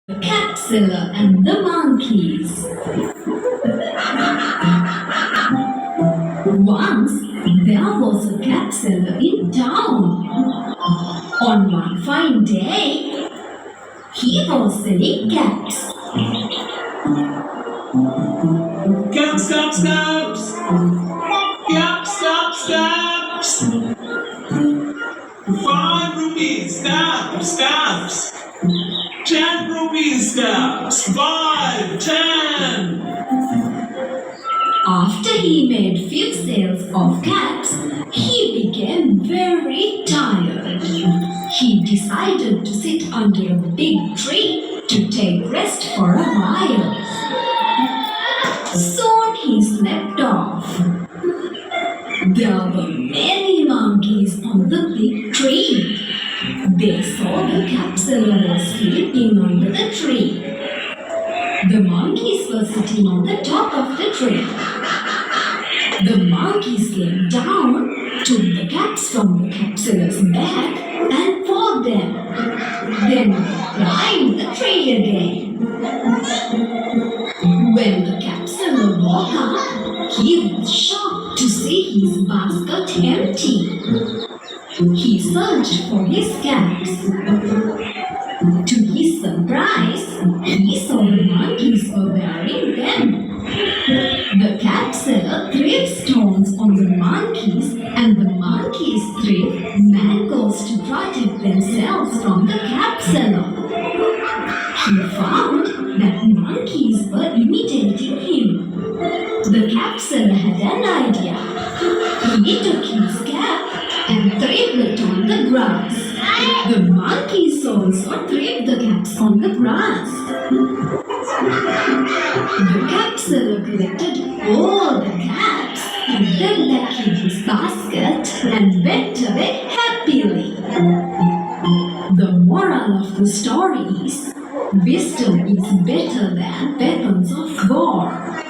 The Capseller and the Monkeys. Once there was a capseller in town. On one fine day, he was selling caps. Caps, caps, caps! Caps, caps, caps! 5 rupees, caps, caps! 10 rupees, caps! 5, 10! After he made few sales of caps, he became very tired. He decided to sit under a big tree to take rest for a while. Soon he slept off. There were many monkeys on the big tree. They saw the capseller was sleeping under the tree. The monkeys were sitting on the top of the tree. The monkeys came down, took the caps from the capseller's back and wore them. Then they climbed the tree again. When the capseller woke up, he was shocked to see his basket empty. He searched for his caps. To his surprise, he saw the monkeys were wearing them. The capseller threw stones on the monkeys and the monkeys threw mangoes to protect themselves from the capseller. He found that monkeys were imitating him. The capseller had an idea. He took his cap and threw it on the grass. The monkeys also threw the caps on the grass. The capseller collected all the caps, put them back in his basket, and went away happily. The moral of the story is, wisdom is better than weapons of war.